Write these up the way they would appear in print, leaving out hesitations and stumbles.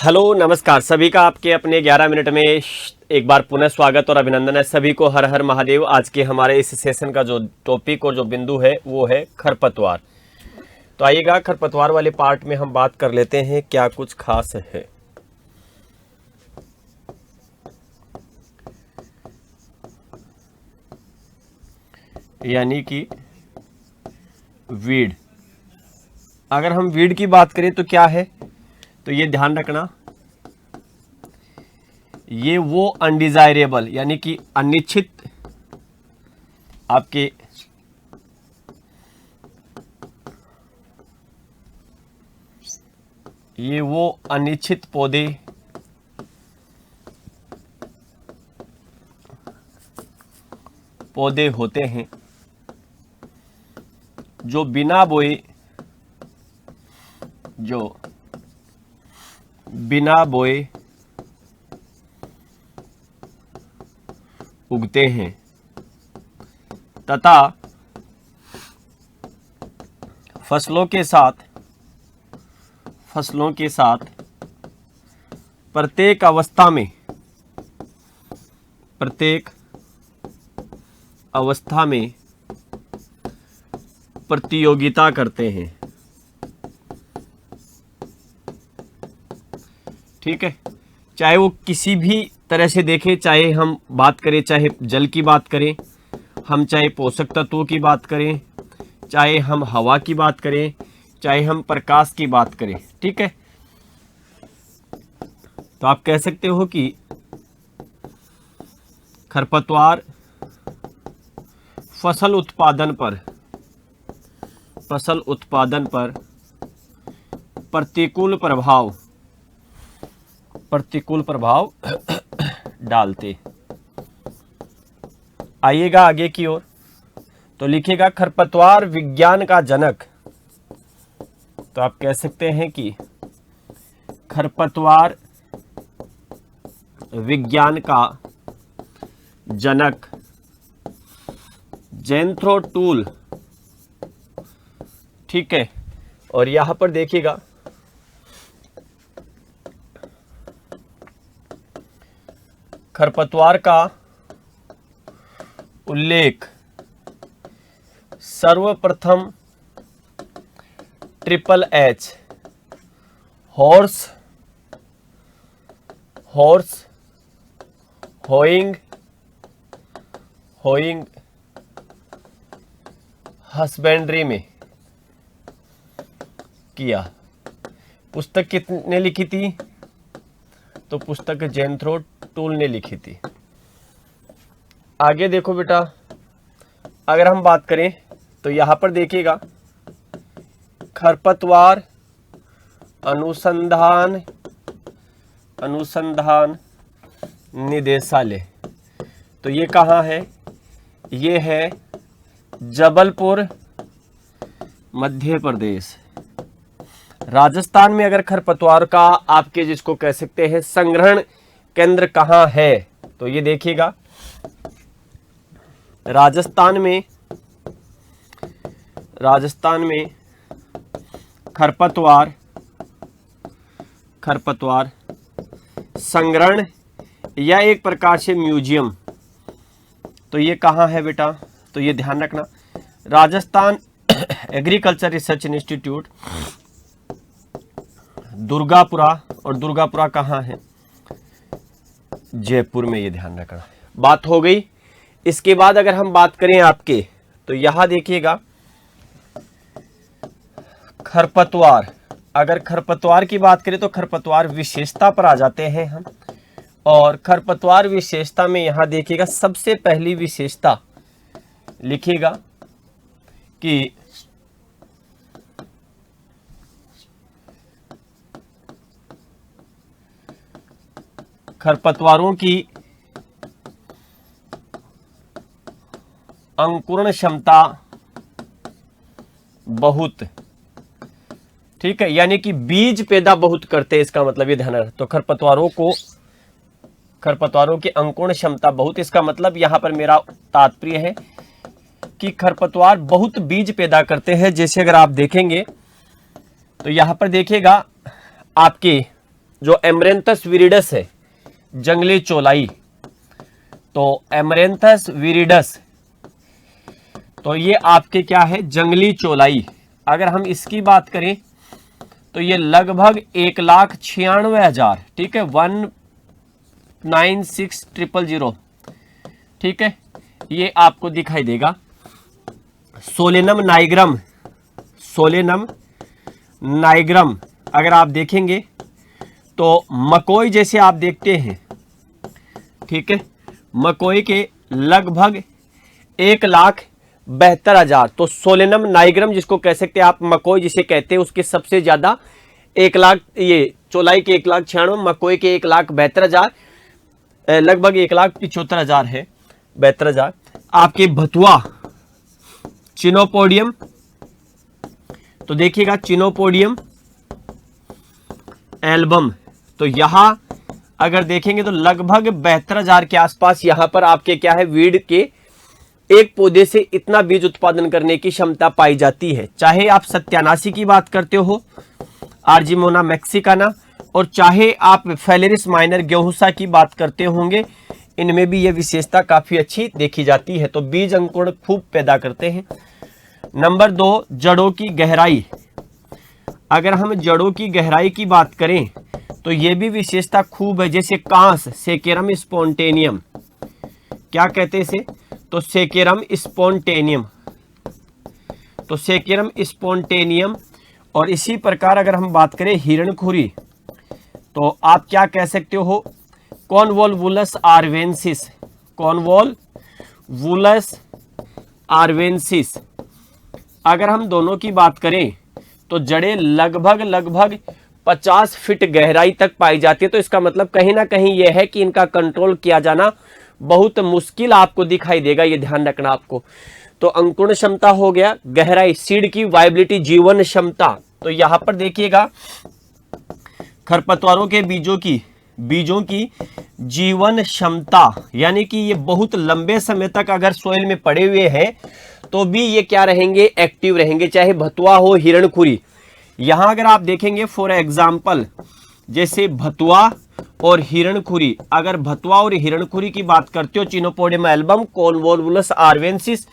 Hello नमस्कार सभी का आपके अपने 11 मिनट में एक बार पुनः स्वागत और अभिनंदन है सभी को। हर हर महादेव। आज के हमारे इस सेशन का जो टॉपिक और जो बिंदु है वो है खरपतवार। तो आइएगा खरपतवार वाले पार्ट में हम बात कर लेते हैं क्या कुछ खास है। यानी कि वीड। अगर हम वीड की बात करें तो क्या है, तो ये ध्यान रखना, ये वो अनडिजायरेबल यानी कि अनिश्चित आपके ये वो अनिश्चित पौधे होते हैं जो बिना बोए उगते हैं तथा फसलों के साथ प्रत्येक अवस्था में प्रतियोगिता करते हैं। ठीक है, चाहे वो किसी भी तरह से देखें, चाहे हम बात करें, चाहे जल की बात करें, हम चाहे पोषक तत्वों की बात करें, चाहे हम हवा की बात करें, चाहे हम प्रकाश की बात करें। ठीक है, तो आप कह सकते हो कि खरपतवार फसल उत्पादन पर प्रतिकूल प्रभाव डालते। आइएगा आगे की ओर, तो लिखेगा खरपतवार विज्ञान का जनक। तो आप कह सकते हैं कि खरपतवार विज्ञान का जनक ज़ेंथ्रोटूल। ठीक है, और यहां पर देखिएगा खरपतवार का उल्लेख सर्वप्रथम triple H horse hoeing husbandry में किया। पुस्तक किसने लिखी थी? तो पुस्तक ज़ेंथ्रोटूल ने लिखी थी। आगे देखो बेटा, अगर हम बात करें तो यहां पर देखिएगा खरपतवार अनुसंधान निदेशालय। तो ये कहाँ है? ये है जबलपुर, मध्य प्रदेश। राजस्थान में अगर खरपतवार का आपके जिसको कह सकते हैं संग्रहण केंद्र कहाँ है, तो ये देखिएगा राजस्थान में खरपतवार संग्रहण या एक प्रकार से म्यूजियम। तो ये कहाँ है बेटा? तो ये ध्यान रखना, Rajasthan agriculture research institute Durgapura. और दुर्गापुरा कहाँ है? जयपुर में। ये ध्यान रखना, बात हो गई। इसके बाद अगर हम बात करें आपके, तो यहां देखिएगा खरपतवार। अगर खरपतवार की बात करें तो खरपतवार विशेषता पर आ जाते हैं हम, और खरपतवार विशेषता में यहां देखिएगा सबसे पहली विशेषता लिखिएगा कि खरपतवारों की अंकुरण क्षमता बहुत। ठीक है, यानी कि बीज पैदा बहुत करते हैं, इसका मतलब ये ध्यान रखना। तो खरपतवारों की अंकुरण क्षमता बहुत, इसका मतलब यहां पर मेरा तात्पर्य है कि खरपतवार बहुत बीज पैदा करते हैं। जैसे अगर आप देखेंगे तो यहां पर देखिएगा आपके जो एमरेंथस विरिडस है, जंगली चौलाई, तो एमरेंथस विरिडस, तो ये आपके क्या है, जंगली चौलाई। अगर हम इसकी बात करें तो ये लगभग 1,96,000, ठीक है, 1,96,000, ठीक है, ये आपको दिखाई देगा। सोलेनम नाइग्रम, सोलेनम नाइग्रम अगर आप देखेंगे तो मकोई जैसे आप देखते हैं, ठीक है, मकोई के लगभग 1,72,000, तो सोलेनम नाइग्रम जिसको कह सकते हैं आप, मकोई जिसे कहते हैं, उसके सबसे ज्यादा 1,00,000, ये चौलाई के 1,96,000, मकोई के 1,72,000, लगभग 1,75,000 है, 72,000। आपके भतुआ चिनोपोडियम, तो देखिएगा चिनोपोडियम एल्बम, तो यहां अगर देखेंगे तो लगभग 72,000 के आसपास यहां पर आपके क्या है, वीड के एक पौधे से इतना बीज उत्पादन करने की क्षमता पाई जाती है। चाहे आप सत्यानाशी की बात करते हो, आर्जिमोना मैक्सिकाना, और चाहे आप फेलेरिस माइनर गेहूसा की बात करते होंगे, इनमें भी यह विशेषता काफी अच्छी देखी जाती है। तो बीज अंकुरण खूब पैदा करते हैं। नंबर 2, जड़ों की गहराई। अगर हम जड़ों की गहराई की बात करें तो यह भी विशेषता खूब है, जैसे कांस, सेकेरम स्पॉन्टेनियम, क्या कहते हैं इसे, तो सेकेरम स्पॉन्टेनियम, तो सेकेरम स्पॉन्टेनियम। और इसी प्रकार अगर हम बात करें हिरणखुरी, तो आप क्या कह सकते हो, कॉनवोल्वुलस आर्वेंसिस, कॉनवोल्वुलस आर्वेंसिस। अगर हम दोनों की बात करें तो जड़ें लगभग 50 फीट गहराई तक पाई जाती है। तो इसका मतलब कहीं ना कहीं यह है कि इनका कंट्रोल किया जाना बहुत मुश्किल आपको दिखाई देगा, ये ध्यान रखना आपको। तो अंकुरण क्षमता हो गया, गहराई, सीड की वाइबिलिटी, जीवन क्षमता। तो यहां पर देखिएगा खरपतवारों के बीजों की जीवन क्षमता, यानी कि ये बहुत लंबे समय तक अगर सोइल में पड़े हुए हैं तो भी ये क्या रहेंगे, एक्टिव रहेंगे, चाहे भतुआ हो, हिरणखुरी। यहां अगर आप देखेंगे फॉर एग्जांपल, जैसे भतुआ और हिरणखुरी, अगर भतुआ और हिरणखुरी की बात करते हो, चिनोपोडियम एल्बम, कॉनवोल्वुलस आर्वेंसिस,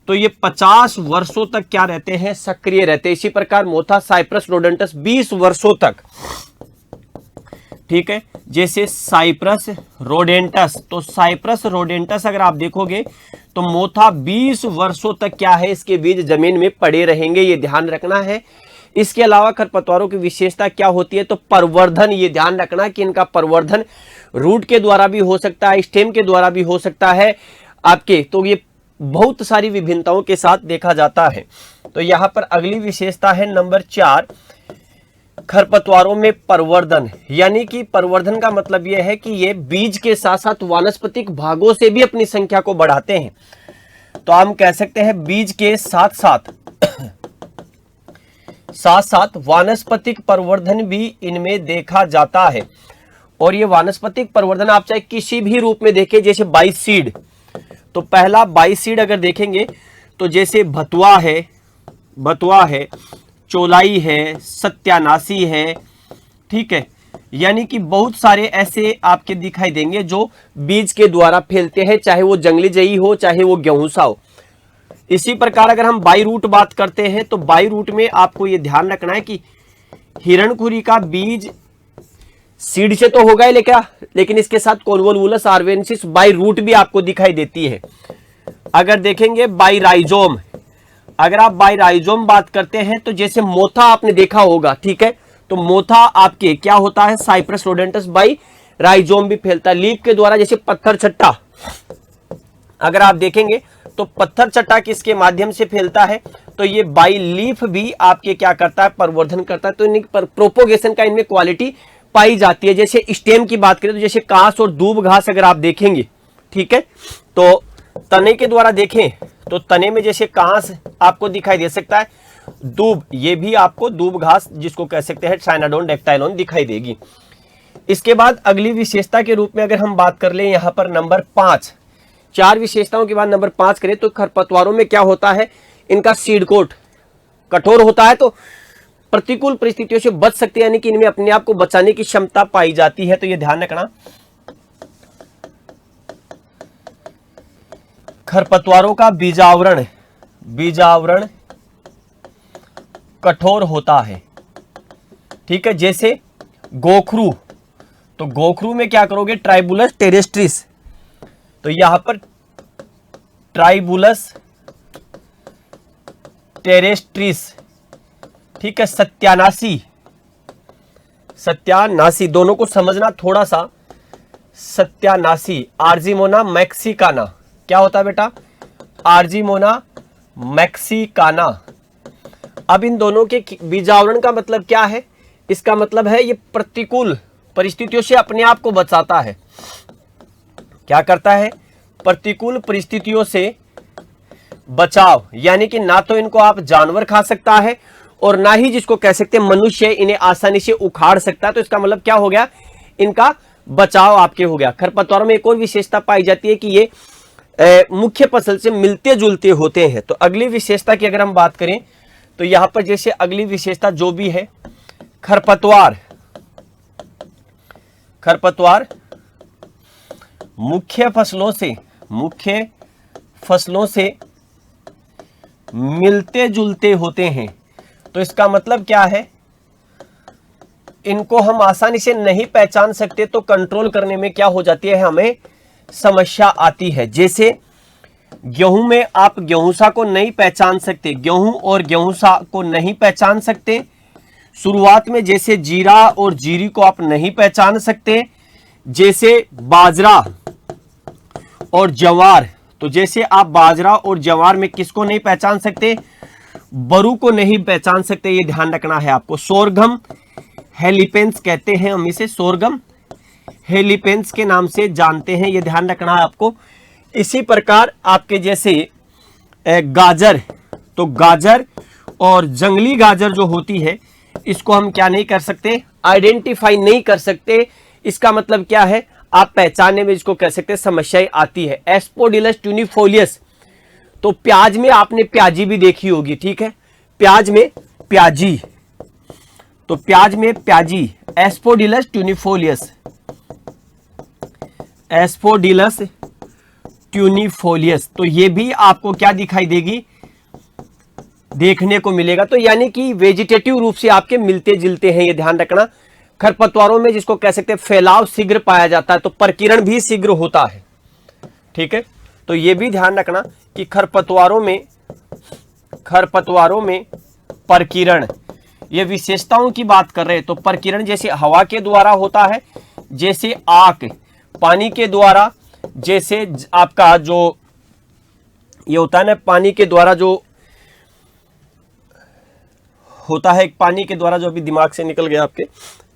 तो ये 50 वर्षों तक क्या रहते हैं, सक्रिय रहते हैं। इसी प्रकार मोथा साइप्रस रोडेंटस 20 वर्षों तक, ठीक है, जैसे साइप्रस रोडेंटस, तो साइप्रस रोडेंटस अगर आप देखोगे तो मोथा 20 वर्षों तक क्या है, इसके बीज जमीन में पड़े रहेंगे, ये ध्यान रखना है। इसके अलावा खरपतवारों की विशेषता क्या होती है, तो प्रवर्धन, ये ध्यान रखना कि इनका प्रवर्धन रूट के द्वारा भी हो सकता है, स्टेम के द्वारा भी हो सकता है आपके, तो ये बहुत सारी विभिन्नताओं के साथ देखा जाता है। तो यहां पर अगली विशेषता है नंबर 4, खरपतवारों में प्रवर्धन, यानी कि प्रवर्धन का मतलब यह है कि ये बीज के साथ साथ वानस्पतिक भागों से भी अपनी संख्या को बढ़ाते हैं। तो हम कह सकते हैं बीज के साथ साथ वानस्पतिक प्रवर्धन भी इनमें देखा जाता है। और ये वानस्पतिक प्रवर्धन आप चाहे किसी भी रूप में देखें, जैसे बाइसीड, तो पहला बाइसीड अगर देखेंगे तो जैसे भतुआ है, चौलाई है, सत्यानाशी है, ठीक है, यानी कि बहुत सारे ऐसे आपके दिखाई देंगे जो बीज के द्वारा फैलते हैं, चाहे वो जंगली जई हो, चाहे वो गेहूंसा हो। इसी प्रकार अगर हम बाई रूट बात करते हैं तो बाई रूट में आपको ये ध्यान रखना है कि हिरणखुरी का बीज सीड से तो होगा ही, लेकिन इसके साथ कॉनवोल्वुलस आर्वेंसिस बाई रूट भी आपको दिखाई देती है। अगर देखेंगे बाई राइजोम, अगर आप बाई राइजोम बात करते हैं तो जैसे मोथा आपने देखा होगा, ठीक है, तो मोथा आपके क्या होता है, साइप्रस रोडेंटस बाई राइजोम भी फैलता है लीफ के द्वारा। जैसे पत्थर चट्टा अगर आप देखेंगे तो पत्थर चट्टा किसके माध्यम से फैलता है, तो ये बाई लीफ भी आपके क्या करता है, प्रवर्धन करता है। तो इन प्रोपोगेशन का इनमें क्वालिटी पाई जाती है। जैसे स्टेम की बात करें तो जैसे कांस और दूब घास अगर आप देखेंगे, ठीक है, तो तने के द्वारा देखें तो तने में जैसे कांस आपको दिखाई दे सकता है, दूब, ये भी आपको दूब घास जिसको कह सकते हैं ट्राइनाडोन डेक्टाइलोन दिखाई देगी। इसके बाद अगली विशेषता के रूप में अगर हम बात कर लें यहां पर नंबर 5, 4 विशेषताओं के बाद नंबर 5 करें तो खरपतवारों में क्या होता है, इनका सीड कोट कठोर होता है। तो प्रतिकूल परिस्थितियों से बच सकते हैं, यानी कि इनमें अपने आप को बचाने की क्षमता पाई जाती है। तो ये ध्यान रखना। खरपतवारों का बीजावरण कठोर होता है, ठीक है। जैसे गोखरू, तो गोखरू में क्या करोगे, ट्राइबुलस टेरेस्ट्रिस, तो यहां पर ट्राइबुलस टेरेस्ट्रिस, ठीक है। सत्यानाशी, दोनों को समझना थोड़ा सा। सत्यानाशी, आर्जिमोना मैक्सिकाना, क्या होता है बेटा, आर्जिमोना मैक्सिकाना। अब इन दोनों के बीजावरण का मतलब क्या है, इसका मतलब है ये प्रतिकूल परिस्थितियों से अपने आप को बचाता है। क्या करता है, प्रतिकूल परिस्थितियों से बचाव, यानी कि ना तो इनको आप जानवर खा सकता है और ना ही जिसको कह सकते हैं मनुष्य इन्हें आसानी से उखाड़ सकता है। तो इसका मतलब क्या हो गया, इनका बचाव आपके हो गया। खरपतवारों में एक और विशेषता पाई जाती है कि ये मुख्य फसल से मिलते जुलते होते हैं। तो अगली विशेषता की अगर हम बात करें तो यहां पर जैसे अगली विशेषता जो भी है, खरपतवार मुख्य फसलों से मिलते जुलते होते हैं। तो इसका मतलब क्या है, इनको हम आसानी से नहीं पहचान सकते, तो कंट्रोल करने में क्या हो जाती है, हमें समस्या आती है। जैसे गेहूं में आप गेहूंसा को नहीं पहचान सकते, गेहूं और गेहूंसा को नहीं पहचान सकते। शुरुआत में जैसे जीरा और जीरी को आप नहीं पहचान सकते। जैसे बाजरा और ज्वार, तो जैसे आप बाजरा और ज्वार में किसको नहीं पहचान सकते, बरू को नहीं पहचान सकते, ये ध्यान रखना है आपको। सोरगम हेलिपेंस कहते हैं हम इसे, सोरगम हेलिपेंस के नाम से जानते हैं, ये ध्यान रखना है आपको। इसी प्रकार आपके जैसे गाजर, तो गाजर और जंगली गाजर जो होती है इसको हम क्या नहीं कर सकते, आइडेंटिफाई नहीं कर सकते। इसका मतलब क्या है, आप पहचानने में इसको कह सकते हैं समस्याएं आती है। एस्पोडिलस ट्यूनिफोलियस, तो प्याज में आपने प्याजी भी देखी होगी, ठीक है, प्याज में प्याजी, तो प्याज में प्याजी, एस्पोडिलस ट्यूनिफोलियस, एस्पोडिलस ट्यूनिफोलियस, तो ये भी आपको क्या दिखाई देगी, देखने को मिलेगा। तो यानी कि वेजिटेटिव रूप से आपके मिलते जुलते हैं, ये ध्यान रखना। खरपतवारों में जिसको कह सकते हैं फैलाव शीघ्र पाया जाता है, तो प्रकीर्णन भी शीघ्र होता है, ठीक है। तो ये भी ध्यान रखना कि खरपतवारों में प्रकीर्णन, ये विशेषताओं की बात कर रहे हैं। तो प्रकीर्णन जैसे हवा के द्वारा होता है, जैसे आग पानी के द्वारा, जैसे आपका जो ये होता है ना, पानी के द्वारा जो होता है, पानी के द्वारा जो अभी दिमाग से निकल गया आपके,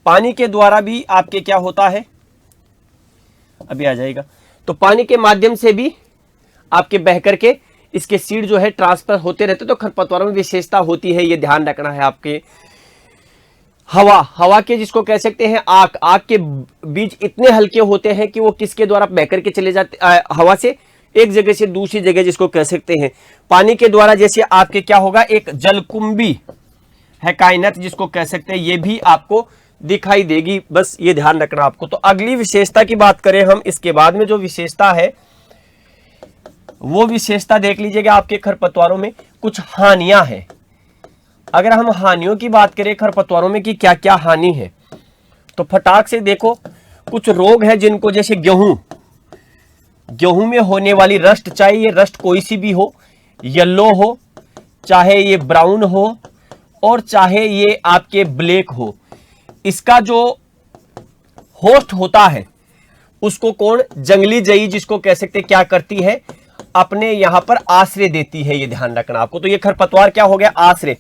पानी के द्वारा भी आपके क्या होता है, अभी आ जाएगा। तो पानी के माध्यम से भी आपके बह करके इसके सीड जो है ट्रांसफर होते रहते। तो खरपतवारों में विशेषता होती है, ये ध्यान रखना है आपके। हवा के जिसको कह सकते हैं आग के बीज इतने हल्के होते हैं कि वो किसके द्वारा बह करके चले जाते, हवा से एक जगह से दूसरी जगह जिसको कह सकते हैं। पानी के द्वारा जैसे आपके क्या होगा, एक जलकुंभी है कायनात जिसको कह सकते हैं, ये भी आपको दिखाई देगी, बस ये ध्यान रखना आपको। तो अगली विशेषता की बात करें हम, इसके बाद में जो विशेषता है वो विशेषता देख लीजिएगा। आपके खरपतवारों में कुछ हानियां हैं। अगर हम हानियों की बात करें खरपतवारों में कि क्या क्या हानि है, तो फटाक से देखो, कुछ रोग है जिनको, जैसे गेहूं में होने वाली रस्ट, चाहे ये रस्ट कोई सी भी हो, येलो हो, चाहे ये ब्राउन हो, और चाहे ये आपके ब्लैक हो, इसका जो होस्ट होता है उसको कौन, जंगली जई जिसको कह सकते क्या करती है, अपने यहां पर आश्रय देती है, ये ध्यान रखना आपको। तो ये खरपतवार क्या हो गया, आश्रय।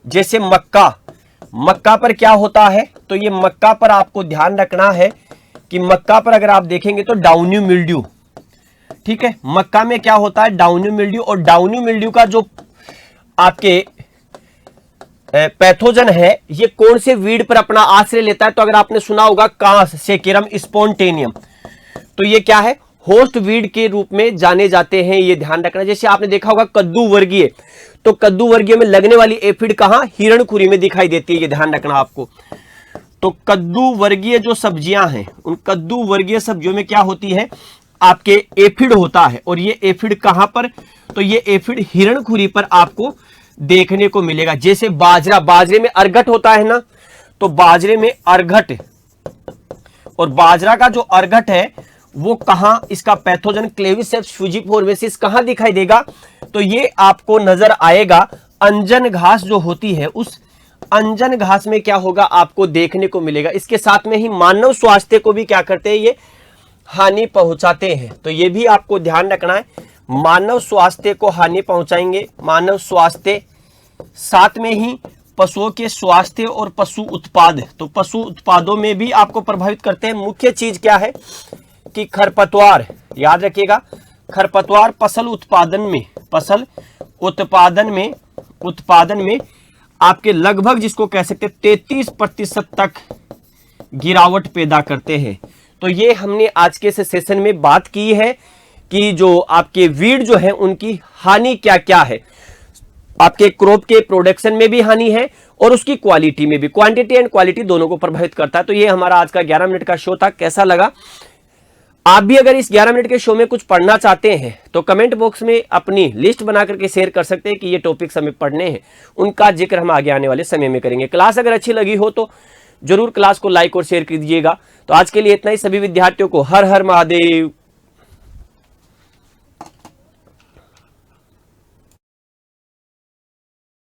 जैसे मक्का पर क्या होता है, तो ये मक्का पर आपको ध्यान रखना है कि मक्का पर अगर आप देखेंगे तो डाउनी मिल्ड्यू, ठीक है, मक्का में क्या होता है, डाउनी मिल्ड्यू। और डाउनी मिल्ड्यू का जो आपके पैथोजन है, ये कौन से वीड पर अपना आश्रय लेता है, तो अगर आपने सुना होगा कांस सेकेरम स्पॉन्टेनियम, तो ये क्या है, होस्ट वीड के रूप में जाने जाते हैं, ये ध्यान रखना। जैसे आपने देखा होगा कद्दू वर्गीय, तो कद्दू वर्गीय में लगने वाली एफिड कहां, हिरणखुरी में दिखाई देती है, ये ध्यान रखना आपको। तो कद्दू वर्गीय जो सब्जियां हैं, उन कद्दू वर्गीय सब्जियों में क्या होती है, आपके एफिड होता है। और ये एफिड कहां पर, तो ये एफिड हिरणखुरी पर आपको देखने को मिलेगा। जैसे बाजरा, बाजरे में अर्घट होता है ना, तो बाजरे में अर्घट, और बाजरा का जो अर्घट है वो कहां, इसका पैथोजन क्लेविसेप्स फ्यूजिफोर्मेसिस कहां दिखाई देगा, तो ये आपको नजर आएगा अंजन घास जो होती है, उस अंजन घास में क्या होगा, आपको देखने को मिलेगा। इसके साथ में ही मानव स्वास्थ्य को भी क्या करते हैं, ये हानि पहुंचाते हैं। तो ये भी आपको ध्यान रखना है, मानव स्वास्थ्य को हानि पहुंचाएंगे, मानव स्वास्थ्य, साथ में ही पशुओं के स्वास्थ्य और पशु उत्पाद, तो पशु उत्पादों में भी आपको प्रभावित करते हैं। मुख्य चीज क्या है कि खरपतवार, याद रखिएगा, खरपतवार फसल उत्पादन में, फसल उत्पादन में आपके लगभग, जिसको कह सकते हैं 33% तक गिरावट पैदा करते हैं। तो ये हमने आज के इस सेशन में बात की है कि जो आपके वीड जो है उनकी हानि क्या क्या है। आपके क्रॉप के प्रोडक्शन में भी हानि है और उसकी क्वालिटी में भी, क्वांटिटी एंड क्वालिटी दोनों को प्रभावित करता है। तो ये हमारा आज का 11 मिनट का शो था। कैसा लगा? आप भी अगर इस 11 मिनट के शो में कुछ पढ़ना चाहते हैं तो कमेंट बॉक्स में अपनी लिस्ट बना करके शेयर कर सकते हैं कि ये टॉपिक्स हमें पढ़ने हैं, उनका जिक्र हम आगे आने वाले समय में करेंगे। क्लास अगर अच्छी लगी हो तो जरूर क्लास को लाइक और शेयर कीजिएगा। तो आज के लिए इतना ही। सभी विद्यार्थियों को हर हर महादेव।